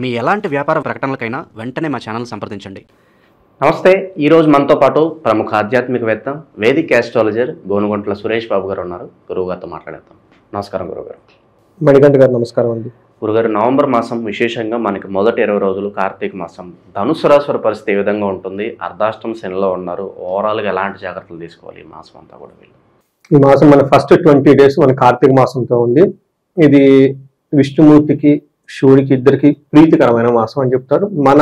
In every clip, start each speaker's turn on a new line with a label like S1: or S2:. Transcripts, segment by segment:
S1: మీ ఎలాంటి వ్యాపార ప్రకటనలకైనా వెంటనే మా ఛానల్ సంప్రదించండి.
S2: నమస్తే. ఈరోజు మనతో పాటు ప్రముఖ ఆధ్యాత్మికవేత్త, వేదిక్ ఆస్ట్రాలజర్ గోనుగొంట్ల సురేష్ బాబు గారు ఉన్నారు. గురువుగారితో మాట్లాడేద్దాం. నమస్కారం గురుగారు.
S3: మణికంఠ గారు నమస్కారం అండి.
S2: గురుగారు, నవంబర్ మాసం విశేషంగా మనకి మొదటి 20 రోజులు కార్తీక మాసం. ధనుసు రాశి పరిస్థితి ఏ విధంగా ఉంటుంది? అర్ధాష్టమ శనిలో ఉన్నారు. ఓవరాల్గా ఎలాంటి జాగ్రత్తలు తీసుకోవాలి ఈ మాసం అంతా కూడా?
S3: ఈ మాసం మన ఫస్ట్ 20 days మన కార్తీక మాసంతో ఉంది. ఇది విష్ణుమూర్తికి శివుడికి ఇద్దరికి ప్రీతికరమైన మాసం అని చెప్తారు. మన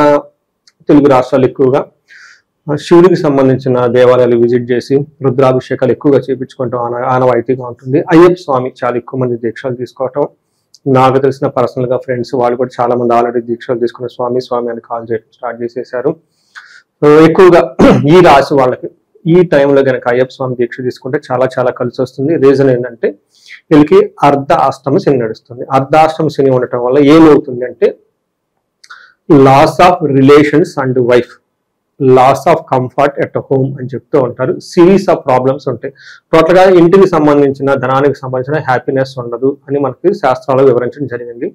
S3: తెలుగు రాష్ట్రాలు ఎక్కువగా శివుడికి సంబంధించిన దేవాలయాలు విజిట్ చేసి రుద్రాభిషేకాలు ఎక్కువగా చేయించుకోవటం ఆనవాయితీగా ఉంటుంది. అయ్యప్ప స్వామి చాలా ఎక్కువ మంది దీక్షలు తీసుకోవటం. నాకు తెలిసిన పర్సనల్ గా ఫ్రెండ్స్ వాళ్ళు కూడా చాలా మంది ఆల్రెడీ దీక్షలు తీసుకున్న స్వామి స్వామి అని కాల్ చేయడం స్టార్ట్ చేసేసారు. ఎక్కువగా ఈ రాశి వాళ్ళకి ఈ టైంలో కనుక అయ్యప్ప స్వామి దీక్ష తీసుకుంటే చాలా చాలా కలిసి వస్తుంది. రీజన్ ఏంటంటే వీళ్ళకి అర్ధాష్టమ శని నడుస్తుంది. అర్ధాష్టమ శని ఉండటం వల్ల ఏమవుతుంది అంటే loss of relations and wife, loss of comfort at home అని చెప్తూ ఉంటారు. సిరీస్ ఆఫ్ ప్రాబ్లమ్స్ ఉంటాయి. టోటల్ గా ఇంటికి సంబంధించిన ధనానికి సంబంధించిన హ్యాపీనెస్ ఉండదు అని మనకి శాస్త్రాలు వివరించడం జరిగింది.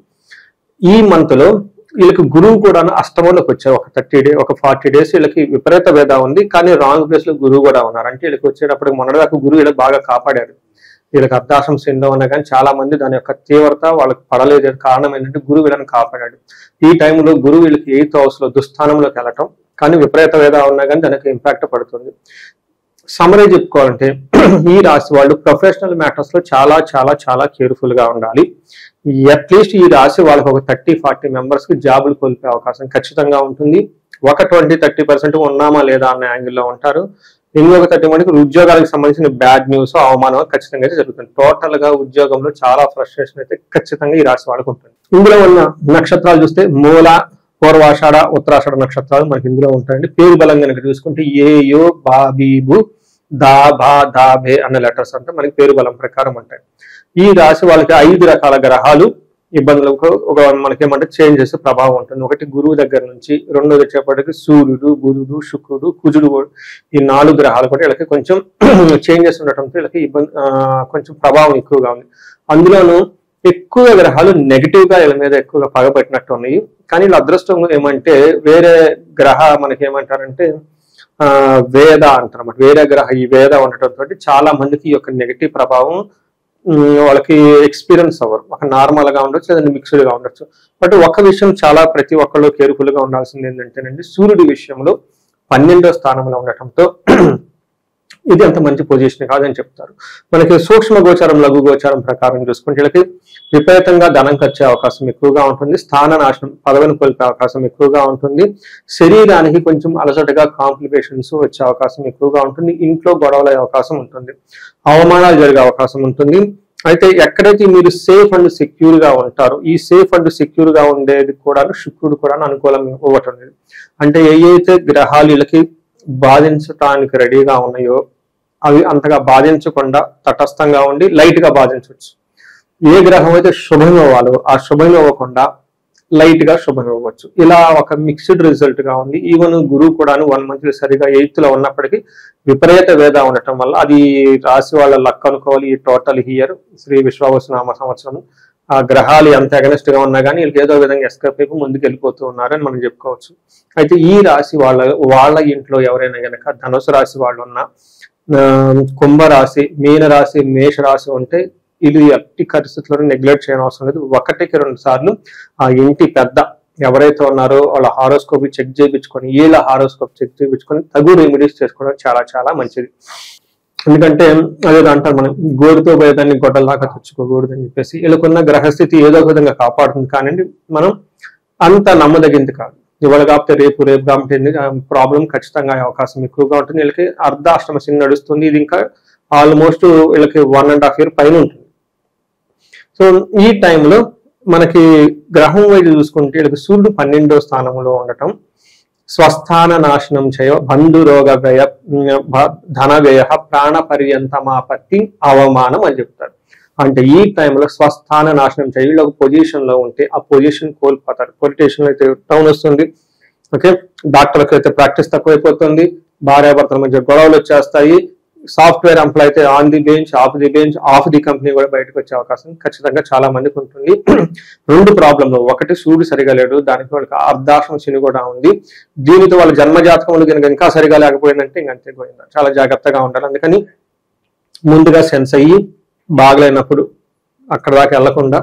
S3: ఈ మంత్ లో వీళ్ళకి గురువు కూడా అష్టమంలోకి వచ్చారు. ఒక 40 days వీళ్ళకి విపరీత భేద ఉంది. కానీ రాంగ్ ప్లేస్ లో గురువు కూడా ఉన్నారు. అంటే వీళ్ళకి వచ్చేటప్పటికి మొన్నటిదాకా గురువు వీళ్ళకి బాగా కాపాడారు. వీళ్ళకి అర్ధాష్టమ శనిలో ఉన్నా కానీ చాలా మంది దాని యొక్క తీవ్రత వాళ్ళకి పడలేదు. కారణం ఏంటంటే గురువు వీళ్ళని కాపాడాడు. ఈ టైంలో గురువు వీళ్ళకి 8th house లో దుస్థానంలోకి వెళ్ళటం, కానీ విపరీత వేద ఉన్నా కానీ దానికి ఇంపాక్ట్ పడుతుంది. సమరీ చెప్పుకోవాలంటే ఈ రాశి వాళ్ళు ప్రొఫెషనల్ మ్యాటర్స్ లో చాలా చాలా చాలా కేర్ఫుల్ గా ఉండాలి. అట్లీస్ట్ ఈ రాశి వాళ్ళకి ఒక 30-40 మెంబర్స్ కి జాబులు కోల్పోయే అవకాశం ఖచ్చితంగా ఉంటుంది. ఒక 20-30% ఉన్నామా లేదా అన్న యాంగిల్లో ఉంటారు. ఇంకొక 30 మందికి ఉద్యోగాలకు సంబంధించిన బ్యాడ్ న్యూస్, అవమానం ఖచ్చితంగా అయితే జరుగుతుంది. టోటల్ గా ఉద్యోగంలో చాలా ఫ్రస్ట్రేషన్ అయితే ఖచ్చితంగా ఈ రాశి వాళ్ళకు ఉంటుంది. ఇందులో ఉన్న నక్షత్రాలు చూస్తే మూల, పూర్వాషాఢ, ఉత్తరాషాఢ నక్షత్రాలు మనకి ఇందులో ఉంటాయండి. పేరు బలం కనుక చూసుకుంటే ఏయో, బాబీబు, దా, బా, దా, బే అన్న లెటర్స్ అంటే మనకి పేరు బలం ప్రకారం ఉంటాయి. ఈ రాశి వాళ్ళకి 5 రకాల గ్రహాలు ఇబ్బందులకు మనకేమంటే చేంజ్ చేసే ప్రభావం ఉంటుంది. ఒకటి గురువు దగ్గర నుంచి, రెండోది వచ్చేప్పటికి సూర్యుడు, బుధుడు, శుక్రుడు, కుజుడు, ఈ 4 గ్రహాలు కూడా వీళ్ళకి కొంచెం చేంజెస్ ఉండటంతో వీళ్ళకి కొంచెం ప్రభావం ఎక్కువగా ఉంది. అందులోనూ ఎక్కువ గ్రహాలు నెగిటివ్ గా వీళ్ళ మీద ఎక్కువగా పగబట్టినట్టు ఉన్నాయి. కానీ వీళ్ళ అదృష్టం ఏమంటే వేరే గ్రహ మనకి ఏమంటారంటే వేద అంటారు అన్నమాట. వేరే గ్రహ ఈ వేద ఉండటంతో చాలా మందికి ఈ యొక్క నెగిటివ్ ప్రభావం వాళ్ళకి ఎక్స్పీరియన్స్ అవ్వరు. ఒక నార్మల్ గా ఉండొచ్చు, లేదంటే మిక్స్డ్ గా ఉండొచ్చు. బట్ ఒక విషయం చాలా ప్రతి ఒక్కళ్ళు కేర్ఫుల్ గా ఉండాల్సింది ఏంటంటేనండి, సూర్యుడి విషయంలో 12వ స్థానంలో ఉండటంతో ఇది అంత మంచి పొజిషన్ కాదని చెప్తారు. మనకి సూక్ష్మ గోచారం, లఘు గోచారం ప్రకారం చూసుకుంటే వీళ్ళకి విపరీతంగా ధనం ఖర్చే అవకాశం ఎక్కువగా ఉంటుంది. స్థాన నాశనం, పదవిని కోల్పోయే అవకాశం ఎక్కువగా ఉంటుంది. శరీరానికి కొంచెం అలసటగా కాంప్లికేషన్స్ వచ్చే అవకాశం ఎక్కువగా ఉంటుంది. ఇంట్లో గొడవలయ్యే అవకాశం ఉంటుంది. అవమానాలు జరిగే అవకాశం ఉంటుంది. అయితే ఎక్కడైతే మీరు సేఫ్ అండ్ సెక్యూర్ గా ఉంటారో, ఈ సేఫ్ అండ్ సెక్యూర్ గా ఉండేది కూడా శుక్రుడు కూడా అనుకూలంగా ఇవ్వటం లేదు. అంటే ఏవైతే గ్రహాలు వీళ్ళకి బాధించడానికి రెడీగా ఉన్నాయో అవి అంతగా బాధించకుండా తటస్థంగా ఉండి లైట్ గా బాధించవచ్చు. ఏ గ్రహం అయితే శుభం ఇవ్వాలో ఆ శుభం ఇవ్వకుండా లైట్ గా శుభం ఇవ్వచ్చు. ఇలా ఒక మిక్స్డ్ రిజల్ట్ గా ఉంది. ఈవెన్ గురువు కూడా 1 month సరిగా 8th లో ఉన్నప్పటికీ విపరీత వేద ఉండటం వల్ల అది రాశి వాళ్ళ లక్ అనుకోవాలి. ఈ టోటల్ ఇయర్ శ్రీ విశ్వావసునామ సంవత్సరం ఆ గ్రహాలు ఎంత అగనెస్ట్ గా ఉన్నా కానీ వీళ్ళకి ఏదో విధంగా ఎస్కేప్ అయిపోయి ముందుకు వెళ్ళిపోతూ ఉన్నారని మనం చెప్పుకోవచ్చు. అయితే ఈ రాశి వాళ్ళ ఇంట్లో ఎవరైనా కనుక ధనుసు రాశి వాళ్ళు ఉన్నా, కుంభరాశి, మీన రాశి, మేష రాశి ఉంటే ఇది ఎట్టి పరిస్థితుల్లో నెగ్లెక్ట్ చేయడం అవసరం లేదు. 1-2 సార్లు ఆ ఇంటి పెద్ద ఎవరైతే ఉన్నారో వాళ్ళ హారోస్కోప్ చెక్ చేయించుకొని, వీళ్ళ హారోస్కోప్ చెక్ చేయించుకొని తగు రెమెడీస్ చేసుకోవడం చాలా చాలా మంచిది. ఎందుకంటే అదే అంటారు మనం, గోడుతో పోయేదాన్ని గొడ్డల దాకా తెచ్చుకోకూడదు అని చెప్పేసి. వీళ్ళకున్న గ్రహస్థితి ఏదో ఒక విధంగా కాపాడుతుంది. కానీ మనం అంత నమ్మదగింది కాదు. ఇవాళ కాకపోతే రేపు కాబట్టి ప్రాబ్లం ఖచ్చితంగా అవకాశం ఎక్కువగా ఉంటుంది. వీళ్ళకి అర్ధాష్టమ శని నడుస్తుంది. ఇది ఇంకా ఆల్మోస్ట్ వీళ్ళకి 1.5 year పైన ఉంటుంది. సో ఈ టైంలో మనకి గ్రహం వైపు చూసుకుంటే వీళ్ళకి సూర్యుడు 12వ స్థానంలో ఉండటం, స్వస్థాన నాశనం చేయ, బంధురోగ వ్యయ, ధన వ్యయ, ప్రాణ పర్యంతమాపత్తి, అవమానం అని చెప్తారు. అంటే ఈ టైంలో స్వస్థాన నాశనం చేయ, వీళ్ళు ఒక పొజిషన్ లో ఉంటే ఆ పొజిషన్ కోల్పోతారు. పొలిటీషియన్ అయితే టౌన్ వస్తుంది, ఓకే, డాక్టర్కి అయితే ప్రాక్టీస్ తక్కువైపోతుంది, భార్యాభర్తల మధ్య గొడవలు వచ్చేస్తాయి, సాఫ్ట్వేర్ ఎంప్లాయ్ అయితే on the bench, of the company కూడా బయటకు వచ్చే అవకాశం ఖచ్చితంగా చాలా మందికి ఉంటుంది. 2 ప్రాబ్లంలు, ఒకటి సూర్యుడు సరిగా లేడు, దానికి వాళ్ళకి అర్ధాష్టమ శని కూడా ఉంది. దీనితో వాళ్ళ జన్మజాతకములు కనుక ఇంకా సరిగా లేకపోయిందంటే ఇంక అంతే పోయిందా. చాలా జాగ్రత్తగా ఉండాలి. అందుకని ముందుగా సెన్స్ అయ్యి బాగలేనప్పుడు అక్కడ దాకా వెళ్లకుండా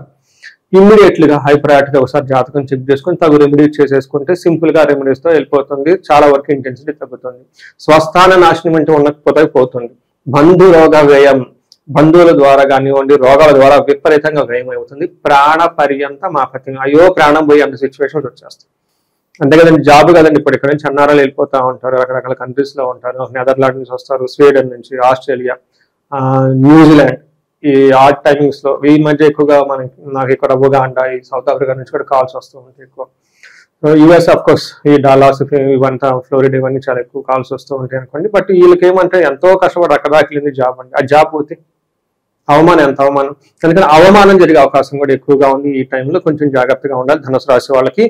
S3: ఇమ్మీడియట్లీగా హై ప్రయారిటీగా ఒకసారి జాతకం చెక్ చేసుకుని తగు రెమెడీస్ చేసేసుకుంటే సింపుల్ గా రెమెడీస్ తో వెళ్ళిపోతుంది. చాలా వరకు ఇంటెన్సిటీ తగ్గుతుంది. స్వస్థాన నాశనం అంటే ఉండకపోతే పోతుంది. బంధు రోగ వ్యయం, బంధువుల ద్వారా కానివ్వండి, రోగాల ద్వారా విపరీతంగా వ్యయం అవుతుంది. ప్రాణ పర్యంత మాపతి, అయ్యో ప్రాణం పోయి అంత సిచ్యువేషన్స్ వచ్చేస్తాయి. అంతే కదండి, జాబ్ కదండి. ఇప్పుడు ఇక్కడ నుంచి అన్నారాలు వెళ్ళిపోతా ఉంటారు, రకరకాల కంట్రీస్ లో ఉంటారు. నెదర్లాండ్ నుంచి వస్తారు, స్వీడన్ నుంచి, ఆస్ట్రేలియా, న్యూజిలాండ్, ఈ ఆర్ట్ టైమింగ్స్ లో ఈ మధ్య ఎక్కువగా నాకు ఇక్కడ ఉగాండా, ఈ సౌత్ ఆఫ్రికా నుంచి కూడా కాల్స్ వస్తూ ఉంటాయి ఎక్కువ. యుఎస్ ఆఫ్ కోర్స్ ఈ డాలాస్ ఇవంతా ఫ్లోరిడా ఇవన్నీ చాలా ఎక్కువ కాల్స్ వస్తూ ఉంటాయి అనుకోండి. బట్ వీళ్ళకి ఏమంటే ఎంతో కష్టపడి అక్కడ దాకా జాబ్ అండి. ఆ జాబ్ పోతే అవమానం, ఎంత అవమానం. అందుకని అవమానం జరిగే అవకాశం కూడా ఎక్కువగా ఉంది. ఈ టైంలో కొంచెం జాగ్రత్తగా ఉండాలి ధనుసు రాశి వాళ్ళకి.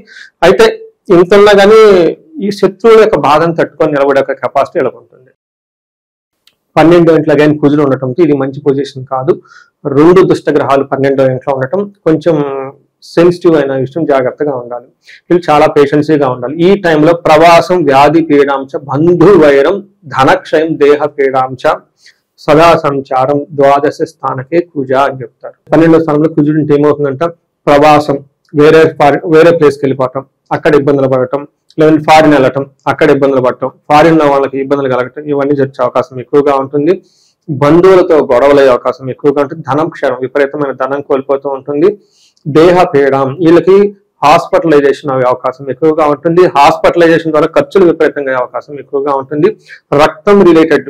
S3: అయితే ఇంతన్నా కానీ ఈ శత్రువుల యొక్క బాధను తట్టుకొని నిలబడే ఒక కెపాసిటీ ఇలా ఉంటుంది. 12వ ఇంట్లో కానీ కుజులు ఉండటంతో ఇది మంచి పొజిషన్ కాదు. 2 దుష్టగ్రహాలు 12వ ఇంట్లో ఉండటం కొంచెం సెన్సిటివ్ అయిన విషయం, జాగ్రత్తగా ఉండాలి. వీళ్ళు చాలా పేషెన్సీగా ఉండాలి. ఈ టైంలో ప్రవాసం, వ్యాధి పీడాంశ, బంధు వైరం, ధనక్షయం, దేహ పీడాంశ, సదా సంచారం, ద్వాదశ స్థానకే కుజ అని చెప్తారు. 12వ స్థానంలో కుజుడు ఉంటే ఏమవుతుందంట, ప్రవాసం, వేరే ప్లేస్కి వెళ్ళిపోవటం, అక్కడ ఇబ్బందులు పడటం, లేదంటే ఫారిన్ వెళ్ళటం, అక్కడ ఇబ్బందులు పడటం, ఫారిన్ వాళ్ళకి ఇబ్బందులు కలగటం, ఇవన్నీ జరిగే అవకాశం ఎక్కువగా ఉంటుంది. బంధువులతో గొడవలయ్యే అవకాశం ఎక్కువగా ఉంటుంది. ధనం క్షయం, విపరీతమైన ధనం కోల్పోతూ ఉంటుంది. దేహ పీడం, వీళ్ళకి హాస్పిటలైజేషన్ అయ్యే అవకాశం ఎక్కువగా ఉంటుంది. హాస్పిటలైజేషన్ ద్వారా ఖర్చులు విపరీతంగా అయ్యే అవకాశం ఎక్కువగా ఉంటుంది. రక్తం రిలేటెడ్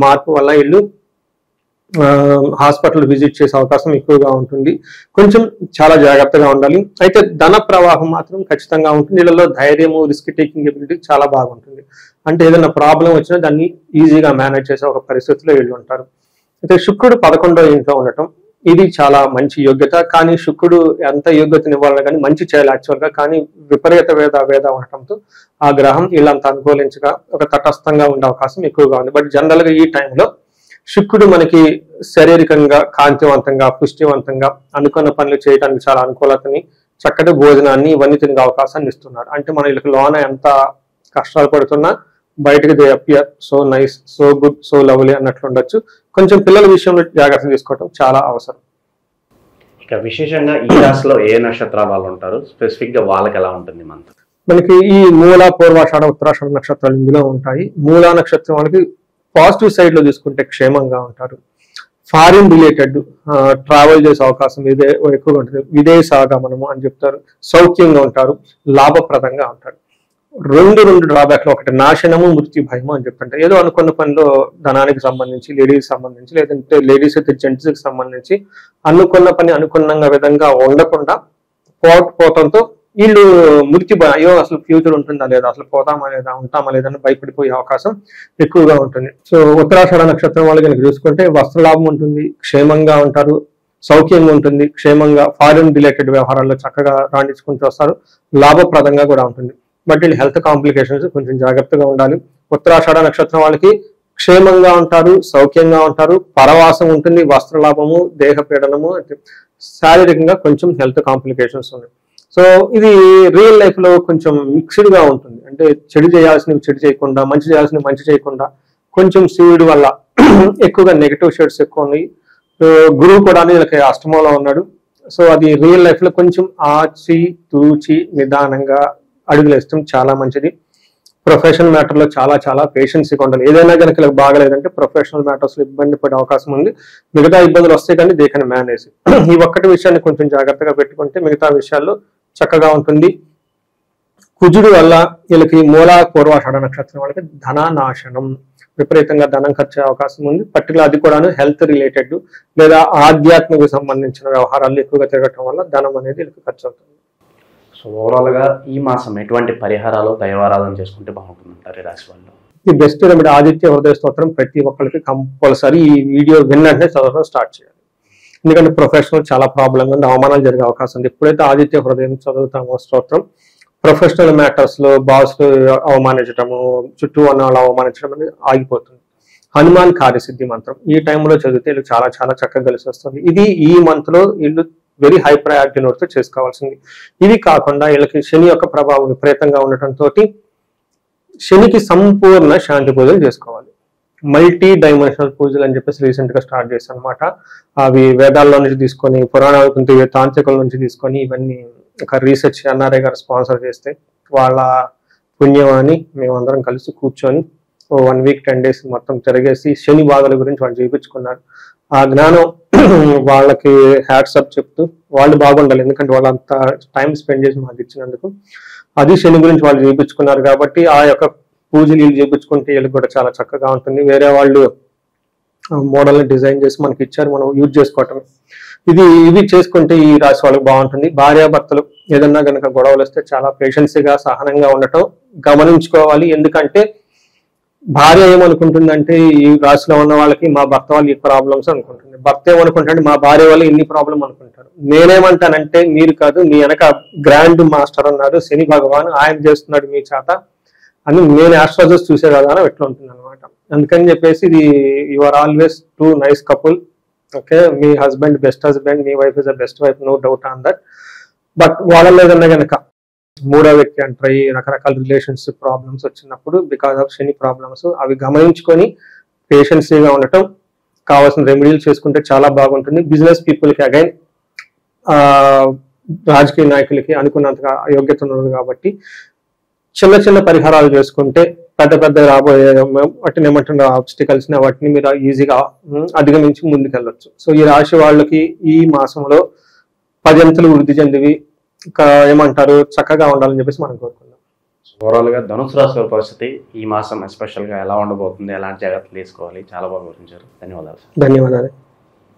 S3: మార్పు వల్ల వీళ్ళు హాస్పిటల్ విజిట్ చేసే అవకాశం ఎక్కువగా ఉంటుంది. కొంచెం చాలా జాగ్రత్తగా ఉండాలి. అయితే ధన ప్రవాహం మాత్రం ఖచ్చితంగా ఉంటుంది. వీళ్ళలో ధైర్యము, రిస్క్ టేకింగ్ ఎబిలిటీ చాలా బాగుంటుంది. అంటే ఏదైనా ప్రాబ్లం వచ్చినా దాన్ని ఈజీగా మేనేజ్ చేసే ఒక పరిస్థితిలో వీళ్ళు ఉంటారు. అయితే శుక్రుడు 11వ ఇంట్లో ఉండటం ఇది చాలా మంచి యోగ్యత. కానీ శుక్రుడు ఎంత యోగ్యతని ఇవ్వాలని కానీ మంచి చేయాలి యాక్చువల్గా. కానీ విపరీత వేద ఉండటంతో ఆ గ్రహం వీళ్ళంత అనుకూలించగా ఒక తటస్థంగా ఉండే అవకాశం ఎక్కువగా ఉంది. బట్ జనరల్ గా ఈ టైంలో శుక్రుడు మనకి శారీరకంగా, కాంతివంతంగా, పుష్టివంతంగా అనుకున్న పనులు చేయడానికి చాలా అనుకూలతని, చక్కటి భోజనాన్ని ఇవన్నీ తినే అవకాశాన్ని ఇస్తున్నారు. అంటే మన వీళ్ళకి లోన ఎంత కష్టాలు పడుతున్నా బయటకు they appear so nice, so good, so lovely అన్నట్లు ఉండొచ్చు. కొంచెం పిల్లల విషయంలో జాగ్రత్త తీసుకోవడం చాలా అవసరం.
S2: ఇక విశేషంగా ఈ రాశిలో ఏ నక్షత్రాలు వాళ్ళు ఉంటారు, స్పెసిఫిక్ గా వాళ్ళకి ఎలా ఉంటుంది మంత్?
S3: మనకి ఈ మూల, పూర్వాషాఢ, ఉత్తరాషాఢ నక్షత్రాలు ఇందులో ఉంటాయి. మూలా నక్షత్రం వాళ్ళకి పాజిటివ్ సైడ్ లో తీసుకుంటే క్షేమంగా ఉంటారు. ఫారిన్ రిలేటెడ్ ట్రావెల్ చేసే అవకాశం ఎక్కువగా ఉంటుంది. విదేశాగమనము అని చెప్తారు. సౌఖ్యంగా ఉంటారు, లాభప్రదంగా ఉంటారు. రెండు డ్రాబ్యాక్లు, ఒకటి నాశనము, మృత్యు భయము అని చెప్తుంటారు. ఏదో అనుకున్న పనిలో ధనానికి సంబంధించి, లేడీస్ సంబంధించి, లేదంటే లేడీస్ అయితే జెంట్స్ కి సంబంధించి అనుకున్న పని అనుకున్న విధంగా ఉండకుండా పోవటంతో వీళ్ళు మృత్యు భయం, అయ్యో అసలు ఫ్యూచర్ ఉంటుందా లేదా, అసలు పోతామా లేదా, ఉంటామా లేదా అని భయపడిపోయే అవకాశం ఎక్కువగా ఉంటుంది. సో ఉత్తరాషాఢ నక్షత్రం వాళ్ళు కనుక చూసుకుంటే వస్త్రలాభం ఉంటుంది, క్షేమంగా ఉంటారు, సౌఖ్యంగా ఉంటుంది, క్షేమంగా ఫారిన్ రిలేటెడ్ వ్యవహారాల్లో చక్కగా రాణించుకుంటూ వస్తారు, లాభప్రదంగా కూడా ఉంటుంది. బట్ వీళ్ళు హెల్త్ కాంప్లికేషన్స్ కొంచెం జాగ్రత్తగా ఉండాలి. ఉత్తరాషాఢ నక్షత్రం వాళ్ళకి క్షేమంగా ఉంటారు, సౌఖ్యంగా ఉంటారు, పరవాసం ఉంటుంది, వస్త్రలాభము, దేహ పీడనము, శారీరకంగా కొంచెం హెల్త్ కాంప్లికేషన్స్ ఉన్నాయి. సో ఇది రియల్ లైఫ్ లో కొంచెం మిక్స్డ్ గా ఉంటుంది. అంటే చెడు చేయాల్సినవి చెడు చేయకుండా, మంచి చేయాల్సినవి మంచి చేయకుండా, కొంచెం సూర్యుడు వల్ల ఎక్కువగా నెగిటివ్ షేడ్స్ ఎక్కువ ఉన్నాయి. గురువు కూడా వీళ్ళకి అష్టమంలో ఉన్నాడు. సో అది రియల్ లైఫ్ లో కొంచెం ఆచి తూచి నిదానంగా అడుగులేస్తాం చాలా మంచిది. ప్రొఫెషనల్ మ్యాటర్ లో చాలా పేషెన్సీగా ఉండాలి. ఏదైనా కనుక ఇలా బాగలేదంటే ప్రొఫెషనల్ మ్యాటర్స్ లో ఇబ్బంది పడే అవకాశం ఉంది. మిగతా ఇబ్బందులు వస్తాయి కానీ దే కెన్ మేనేజ్. ఈ ఒక్కటి విషయాన్ని కొంచెం జాగ్రత్తగా పెట్టుకుంటే మిగతా విషయాల్లో చక్కగా ఉంటుంది. కుజుడు వల్ల వీళ్ళకి మూల, పూర్వాషాఢ నక్షత్రం వాళ్ళకి ధనానాశనం, విపరీతంగా ధనం ఖర్చు అవకాశం ఉంది. పర్టికులర్ అది కూడా హెల్త్ రిలేటెడ్ లేదా ఆధ్యాత్మిక సంబంధించిన వ్యవహారాలు ఎక్కువగా తిరగటం వల్ల ధనం అనేది వీళ్ళకి ఖర్చు అవుతుంది.
S2: సో ఓవరాల్ గా ఈ మాసం ఎటువంటి పరిహారాలు, దైవారాధన చేసుకుంటే బాగుంటుంది అంటారు ఈ రాశి వాళ్ళు?
S3: ఈ బెస్ట్ రెమెడీ ఆదిత్య హృదయ స్తోత్రం ప్రతి ఒక్కరికి కంపల్సరీ ఈ వీడియో విన్నట్టే చదవడం స్టార్ట్ చేయాలి. ఎందుకంటే ప్రొఫెషనల్ చాలా ప్రాబ్లంగా ఉంది, అవమానాలు జరిగే అవకాశం ఉంది. ఎప్పుడైతే ఆదిత్య హృదయం చదువుతామో స్తోత్రం, ప్రొఫెషనల్ మ్యాటర్స్ లో బాస్ అవమానించడము, చుట్టూ ఉన్న వాళ్ళు అవమానించడం అనేది ఆగిపోతుంది. హనుమాన్ కార్యసిద్ధి మంత్రం ఈ టైంలో చదివితే వీళ్ళు చాలా చాలా చక్కగా కలిసి వస్తుంది. ఇది ఈ మంత్ లో వీళ్ళు వెరీ హై ప్రయారిటీ నోట్ తో చేసుకోవాల్సింది. ఇది కాకుండా వీళ్ళకి శని యొక్క ప్రభావం విపరీతంగా ఉండటంతో శనికి సంపూర్ణ శాంతి పూజలు చేసుకోవాలి. మల్టీ డైమెన్షనల్ పూజలు అని చెప్పేసి రీసెంట్ గా స్టార్ట్ చేశాను అనమాట. అవి వేదాల్లో నుంచి తీసుకొని, పురాణాల తాంత్రికుల నుంచి తీసుకొని, ఇవన్నీ ఒక రీసెర్చ్ ఎన్ఆర్ఐ గారు స్పాన్సర్ చేస్తే వాళ్ళ పుణ్యం అని మేమందరం కలిసి కూర్చొని 1 వీక్ 10 days మొత్తం తిరిగేసి శని బాధల గురించి వాళ్ళు చేయించుకున్నారు. ఆ జ్ఞానం వాళ్ళకి హ్యాట్సప్ చెప్తూ వాళ్ళు బాగుండాలి, ఎందుకంటే వాళ్ళు అంత టైం స్పెండ్ చేసి మాకు ఇచ్చినందుకు. అది శని గురించి వాళ్ళు చేయించుకున్నారు కాబట్టి ఆ యొక్క పూజలు వీళ్ళు చేయించుకుంటే వీళ్ళకి కూడా చాలా చక్కగా ఉంటుంది. వేరే వాళ్ళు మోడల్ని డిజైన్ చేసి మనకి ఇచ్చారు, మనం యూజ్ చేసుకోవటం. ఇవి చేసుకుంటే ఈ రాశి వాళ్ళకి బాగుంటుంది. భార్యాభర్తలు ఏదన్నా కనుక గొడవలు వస్తే చాలా పేషెన్సీగా సహనంగా ఉండటం గమనించుకోవాలి. ఎందుకంటే భార్య ఏమనుకుంటుందంటే ఈ రాశిలో ఉన్న వాళ్ళకి మా భర్త వాళ్ళు ఈ ప్రాబ్లమ్స్ అనుకుంటుంది, భర్త ఏమనుకుంటాడు మా భార్య వాళ్ళు ఇన్ని ప్రాబ్లం అనుకుంటారు. నేనేమంటానంటే మీరు కాదు, మీ వెనక గ్రాండ్ మాస్టర్ అన్నారు శని భగవాన్, ఆయన చేస్తున్నాడు మీ చేత అని నేను ఆస్ట్రాలజర్స్ చూసే కదా ఎట్లా ఉంటుంది అనమాట. అందుకని చెప్పేసి ఇది you are always too nice couple. Okay, మీ హస్బెండ్ బెస్ట్ హస్బెండ్, మీ wife is the best wife, no doubt on that. But వాళ్ళలో ఏదన్నా కనుక మూడో వ్యక్తి అంటారు రకరకాల రిలేషన్షిప్ ప్రాబ్లమ్స్ వచ్చినప్పుడు బికాస్ ఆఫ్ శని ప్రాబ్లమ్స్, అవి గమనించుకొని పేషెన్సీగా ఉండటం, కావాల్సిన రెమెడీలు చేసుకుంటే చాలా బాగుంటుంది. బిజినెస్ పీపుల్కి అగైన్ రాజకీయ నాయకులకి అనుకున్నంతగా యోగ్యత ఉన్నది కాబట్టి చిన్న చిన్న పరిహారాలు చేసుకుంటే పెద్ద పెద్ద రాబోయే వాటిని ఏమంటున్న ఆబ్స్టికల్స్ ని వాటిని మీరు ఈజీగా అధిగమించి ముందుకెళ్ళొచ్చు. సో ఈ రాశి వాళ్ళకి ఈ మాసంలో 10 అంతలు వృద్ధి చెందివి ఏమంటారు చక్కగా ఉండాలని చెప్పేసి మనం కోరుకుందాం.
S2: ఓవరాల్ గా ధనుసు రాశి వారి పరిస్థితి ఈ మాసం ఎస్పెషల్ గా ఎలా ఉండబోతుంది, ఎలాంటి జాగ్రత్తలు తీసుకోవాలి, చాలా బాగా వివరించారు. ధన్యవాదాలు.
S3: ధన్యవాదాలు.